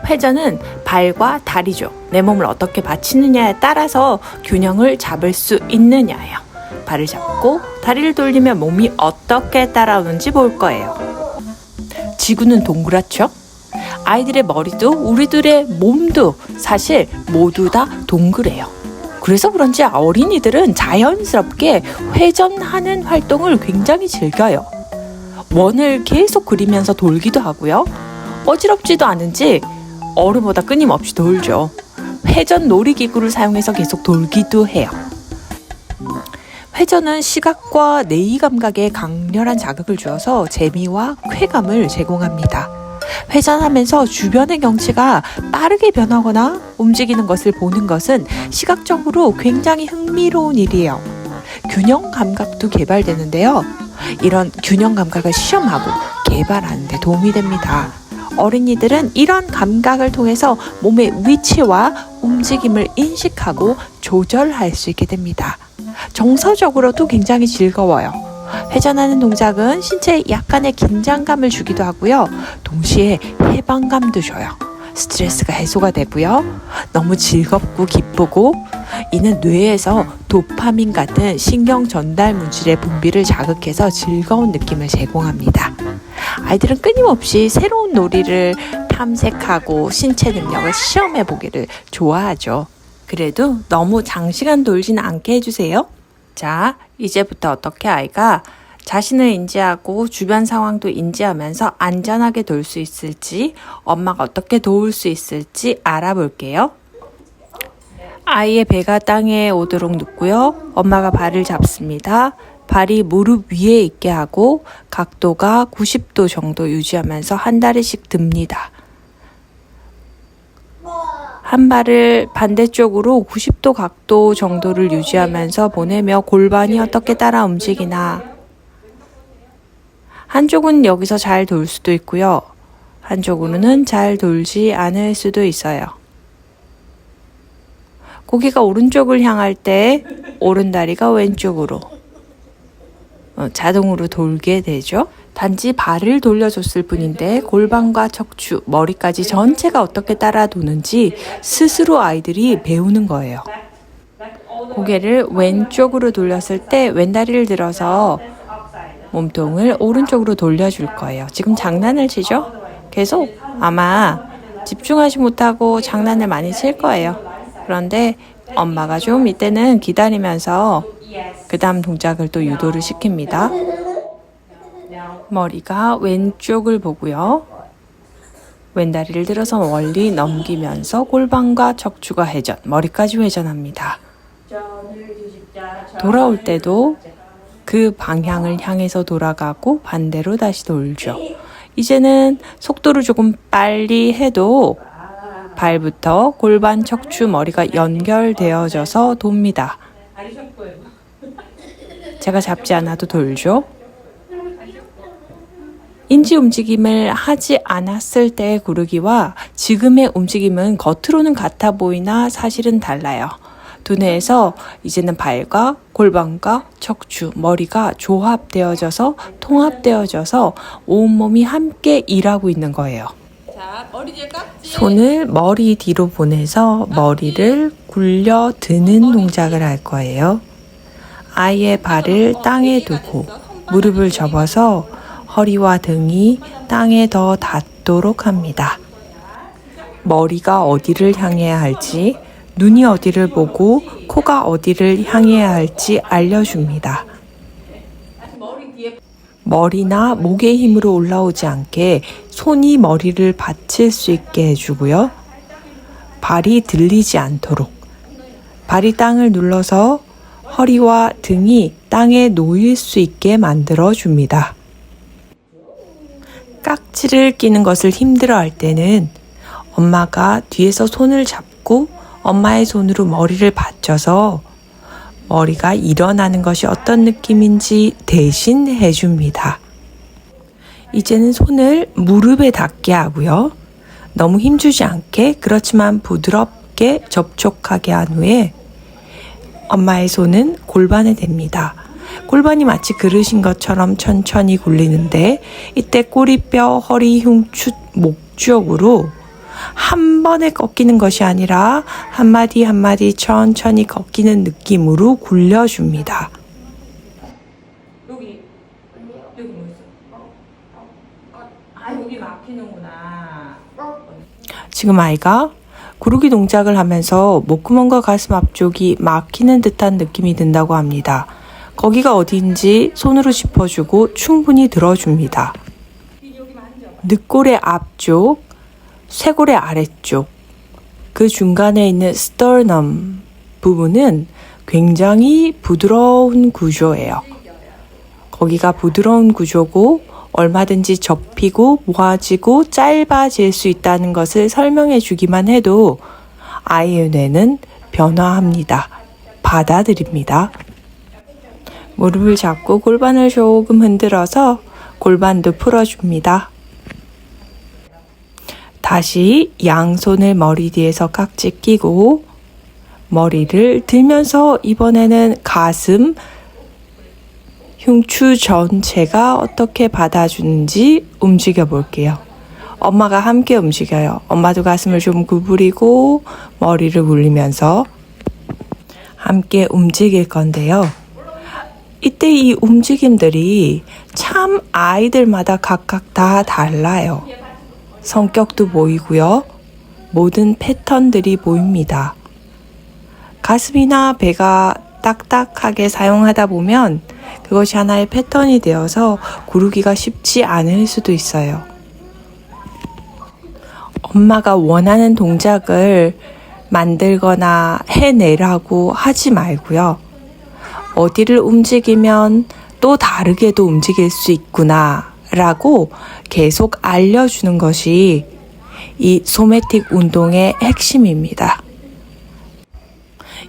회전은 발과 다리죠. 내 몸을 어떻게 받치느냐에 따라서 균형을 잡을 수 있느냐예요. 발을 잡고 다리를 돌리면 몸이 어떻게 따라오는지 볼 거예요. 지구는 동그랗죠? 아이들의 머리도 우리들의 몸도 사실 모두 다 동그래요. 그래서 그런지 어린이들은 자연스럽게 회전하는 활동을 굉장히 즐겨요. 원을 계속 그리면서 돌기도 하고요. 어지럽지도 않은지 어른보다 끊임없이 돌죠. 회전 놀이기구를 사용해서 계속 돌기도 해요. 회전은 시각과 뇌의 감각에 강렬한 자극을 주어서 재미와 쾌감을 제공합니다. 회전하면서 주변의 경치가 빠르게 변하거나 움직이는 것을 보는 것은 시각적으로 굉장히 흥미로운 일이에요. 균형 감각도 개발되는데요. 이런 균형 감각을 시험하고 개발하는 데 도움이 됩니다. 어린이들은 이런 감각을 통해서 몸의 위치와 움직임을 인식하고 조절할 수 있게 됩니다. 정서적으로도 굉장히 즐거워요. 회전하는 동작은 신체에 약간의 긴장감을 주기도 하고요. 동시에 해방감도 줘요. 스트레스가 해소가 되고요. 너무 즐겁고 기쁘고 이는 뇌에서 도파민 같은 신경 전달 물질의 분비를 자극해서 즐거운 느낌을 제공합니다. 아이들은 끊임없이 새로운 놀이를 탐색하고 신체 능력을 시험해 보기를 좋아하죠. 그래도 너무 장시간 돌지는 않게 해주세요. 자, 이제부터 어떻게 아이가 자신을 인지하고 주변 상황도 인지하면서 안전하게 돌 수 있을지, 엄마가 어떻게 도울 수 있을지 알아볼게요. 아이의 배가 땅에 오도록 눕고요. 엄마가 발을 잡습니다. 발이 무릎 위에 있게 하고 각도가 90도 정도 유지하면서 한 다리씩 듭니다. 한 발을 반대쪽으로 90도 각도 정도를 유지하면서 보내며 골반이 어떻게 따라 움직이나. 한쪽은 여기서 잘 돌 수도 있고요. 한쪽으로는 잘 돌지 않을 수도 있어요. 고개가 오른쪽을 향할 때 오른다리가 왼쪽으로 자동으로 돌게 되죠. 단지 발을 돌려줬을 뿐인데 골반과 척추, 머리까지 전체가 어떻게 따라 도는지 스스로 아이들이 배우는 거예요. 고개를 왼쪽으로 돌렸을 때 왼다리를 들어서 몸통을 오른쪽으로 돌려줄 거예요. 지금 장난을 치죠? 계속 아마 집중하지 못하고 장난을 많이 칠 거예요. 그런데 엄마가 좀 이때는 기다리면서 그 다음 동작을 또 유도를 시킵니다. 머리가 왼쪽을 보고요. 왼다리를 들어서 멀리 넘기면서 골반과 척추가 회전, 머리까지 회전합니다. 돌아올 때도 그 방향을 향해서 돌아가고 반대로 다시 돌죠. 이제는 속도를 조금 빨리 해도 발부터 골반, 척추, 머리가 연결되어져서 돕니다. 제가 잡지 않아도 돌죠. 인지 움직임을 하지 않았을 때의 구르기와 지금의 움직임은 겉으로는 같아 보이나 사실은 달라요. 두뇌에서 이제는 발과 골반과 척추, 머리가 조합되어져서 통합되어져서 온몸이 함께 일하고 있는 거예요. 손을 머리 뒤로 보내서 머리를 굴려 드는 동작을 할 거예요. 아이의 발을 땅에 두고 무릎을 접어서 허리와 등이 땅에 더 닿도록 합니다. 머리가 어디를 향해야 할지, 눈이 어디를 보고 코가 어디를 향해야 할지 알려줍니다. 머리나 목의 힘으로 올라오지 않게 손이 머리를 받칠 수 있게 해주고요. 발이 들리지 않도록 발이 땅을 눌러서 허리와 등이 땅에 놓일 수 있게 만들어줍니다. 깍지를 끼는 것을 힘들어할 때는 엄마가 뒤에서 손을 잡고 엄마의 손으로 머리를 받쳐서 머리가 일어나는 것이 어떤 느낌인지 대신 해줍니다. 이제는 손을 무릎에 닿게 하고요. 너무 힘주지 않게 그렇지만 부드럽게 접촉하게 한 후에 엄마의 손은 골반에 댑니다. 골반이 마치 그릇인 것처럼 천천히 굴리는데 이때 꼬리뼈, 허리, 흉추, 목 쪽으로 한 번에 꺾이는 것이 아니라 한마디 한마디 천천히 꺾이는 느낌으로 굴려줍니다. 여기 뭐 있어? 여기 막히는구나. 지금 아이가 구르기 동작을 하면서 목구멍과 가슴 앞쪽이 막히는 듯한 느낌이 든다고 합니다. 거기가 어디인지 손으로 짚어주고 충분히 들어줍니다. 늑골의 앞쪽, 쇄골의 아래쪽, 그 중간에 있는 스터넘 부분은 굉장히 부드러운 구조예요. 거기가 부드러운 구조고 얼마든지 접히고 모아지고 짧아질 수 있다는 것을 설명해 주기만 해도 아이의 뇌는 변화합니다. 받아들입니다. 무릎을 잡고 골반을 조금 흔들어서 골반도 풀어줍니다. 다시 양손을 머리 뒤에서 깍지 끼고 머리를 들면서 이번에는 가슴, 흉추 전체가 어떻게 받아주는지 움직여 볼게요. 엄마가 함께 움직여요. 엄마도 가슴을 좀 구부리고 머리를 굴리면서 함께 움직일 건데요. 이때 이 움직임들이 참 아이들마다 각각 다 달라요. 성격도 보이고요. 모든 패턴들이 보입니다. 가슴이나 배가 딱딱하게 사용하다 보면 그것이 하나의 패턴이 되어서 구르기가 쉽지 않을 수도 있어요. 엄마가 원하는 동작을 만들거나 해내라고 하지 말고요. 어디를 움직이면 또 다르게도 움직일 수 있구나 라고 계속 알려주는 것이 이 소매틱 운동의 핵심입니다.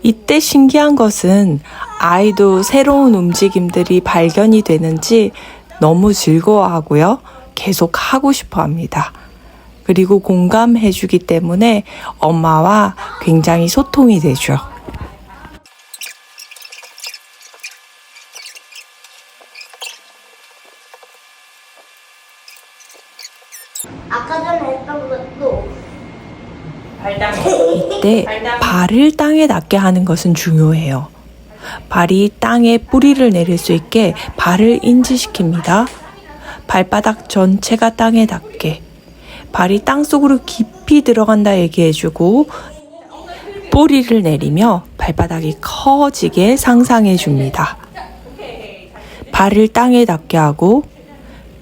이때 신기한 것은 아이도 새로운 움직임들이 발견이 되는지 너무 즐거워하고요. 계속 하고 싶어 합니다. 그리고 공감해 주기 때문에 엄마와 굉장히 소통이 되죠. 아까 전에 했던 것도 이때 발을 땅에 닿게 하는 것은 중요해요. 발이 땅에 뿌리를 내릴 수 있게 발을 인지시킵니다. 발바닥 전체가 땅에 닿게. 발이 땅속으로 깊이 들어간다 얘기해주고 뿌리를 내리며 발바닥이 커지게 상상해줍니다. 발을 땅에 닿게 하고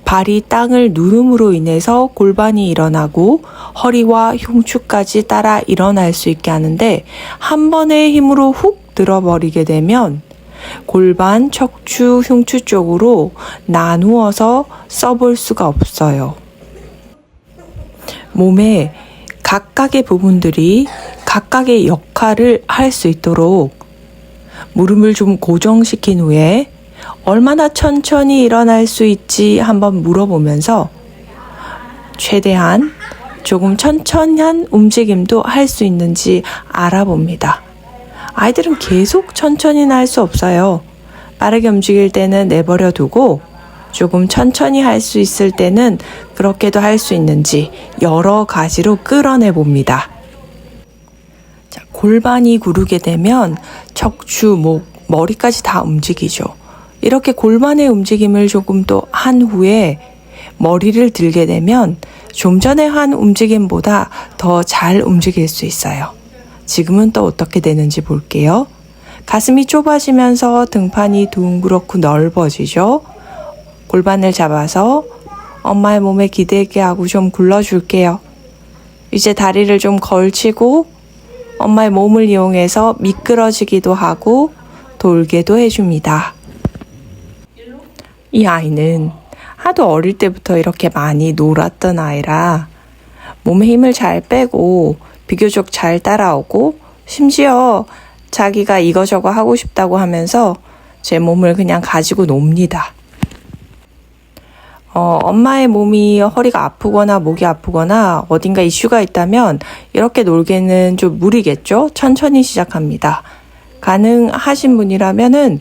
발이 땅을 누름으로 인해서 골반이 일어나고 허리와 흉추까지 따라 일어날 수 있게 하는데 한 번의 힘으로 훅 들어버리게 되면 골반, 척추, 흉추 쪽으로 나누어서 써볼 수가 없어요. 몸의 각각의 부분들이 각각의 역할을 할 수 있도록 무릎을 좀 고정시킨 후에 얼마나 천천히 일어날 수 있지 한번 물어보면서 최대한 조금 천천한 움직임도 할 수 있는지 알아봅니다. 아이들은 계속 천천히는 할 수 없어요. 빠르게 움직일 때는 내버려 두고 조금 천천히 할 수 있을 때는 그렇게도 할 수 있는지 여러 가지로 끌어내 봅니다. 자, 골반이 구르게 되면 척추, 목, 머리까지 다 움직이죠. 이렇게 골반의 움직임을 조금 더 한 후에 머리를 들게 되면 좀 전에 한 움직임보다 더 잘 움직일 수 있어요. 지금은 또 어떻게 되는지 볼게요. 가슴이 좁아지면서 등판이 둥그렇고 넓어지죠. 골반을 잡아서 엄마의 몸에 기대게 하고 좀 굴러줄게요. 이제 다리를 좀 걸치고 엄마의 몸을 이용해서 미끄러지기도 하고 돌게도 해줍니다. 이 아이는 하도 어릴 때부터 이렇게 많이 놀았던 아이라 몸에 힘을 잘 빼고 비교적 잘 따라오고 심지어 자기가 이거저거 하고 싶다고 하면서 제 몸을 그냥 가지고 놉니다. 엄마의 몸이 허리가 아프거나 목이 아프거나 어딘가 이슈가 있다면 이렇게 놀기는 좀 무리겠죠? 천천히 시작합니다. 가능하신 분이라면은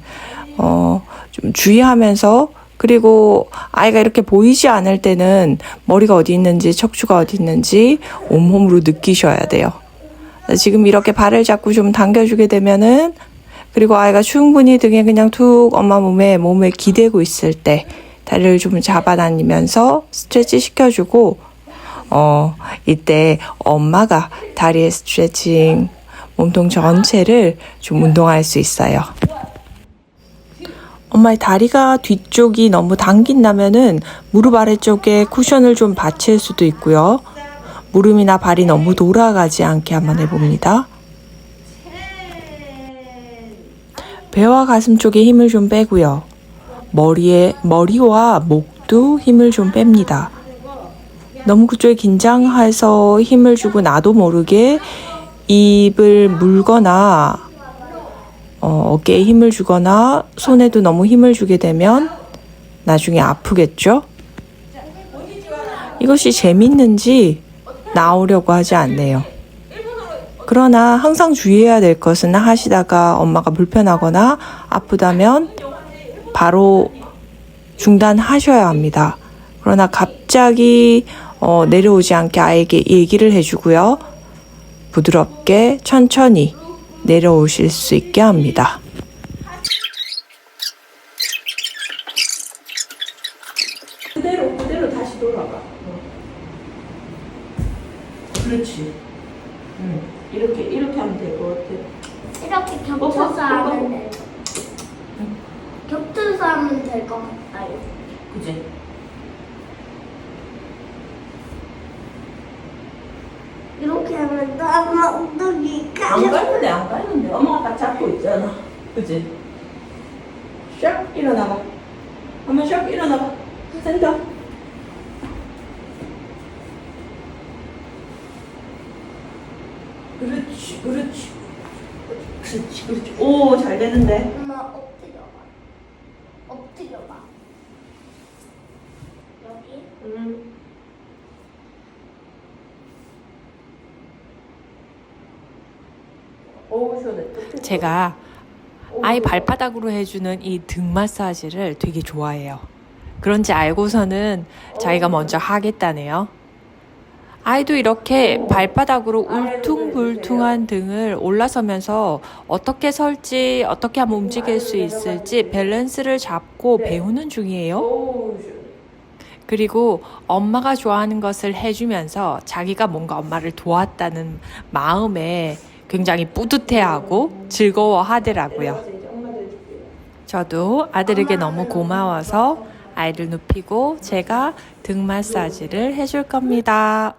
좀 주의하면서 그리고 아이가 이렇게 보이지 않을 때는 머리가 어디 있는지 척추가 어디 있는지 온몸으로 느끼셔야 돼요. 지금 이렇게 발을 자꾸 좀 당겨주게 되면은 그리고 아이가 충분히 등에 그냥 툭 엄마 몸을 기대고 있을 때 다리를 좀 잡아다니면서 스트레치 시켜주고 이때 엄마가 다리의 스트레칭 몸통 전체를 좀 운동할 수 있어요. 엄마의 다리가 뒤쪽이 너무 당긴다면은 무릎 아래쪽에 쿠션을 좀 받칠 수도 있고요. 무릎이나 발이 너무 돌아가지 않게 한번 해봅니다. 배와 가슴 쪽에 힘을 좀 빼고요. 머리와 목도 힘을 좀 뺍니다. 너무 그쪽에 긴장해서 힘을 주고 나도 모르게 입을 물거나 어깨에 힘을 주거나 손에도 너무 힘을 주게 되면 나중에 아프겠죠? 이것이 재밌는지 나오려고 하지 않네요. 그러나 항상 주의해야 될 것은 하시다가 엄마가 불편하거나 아프다면 바로 중단하셔야 합니다. 그러나 갑자기 내려오지 않게 아이에게 얘기를 해주고요. 부드럽게 천천히 내려오실 수 있게 합니다. 그대로 다시 돌아가. 그렇지. 이렇게 하면 될 것 같아. 이렇게 겹쳐서 하면 돼. 겹쳐서 하면 될 것 같아요. 그지? 이렇게 하면 너무 엉덩이가 안 가는데. 엄마가 딱 잡고 있잖아. 그지? 샥 일어나봐. 한번 샥 일어나봐. 센터. 그렇지. 오, 잘 되는데. 엄마 엎드려봐. 여기. 제가 아이 발바닥으로 해주는 이 등 마사지를 되게 좋아해요. 그런지 알고서는 자기가 먼저 하겠다네요. 아이도 이렇게 발바닥으로 울퉁불퉁한 등을 올라서면서 어떻게 설지, 어떻게 하면 움직일 수 있을지 밸런스를 잡고 배우는 중이에요. 그리고 엄마가 좋아하는 것을 해주면서 자기가 뭔가 엄마를 도왔다는 마음에 굉장히 뿌듯해하고 즐거워하더라고요. 저도 아들에게 너무 고마워서 아이를 눕히고 제가 등 마사지를 해줄 겁니다.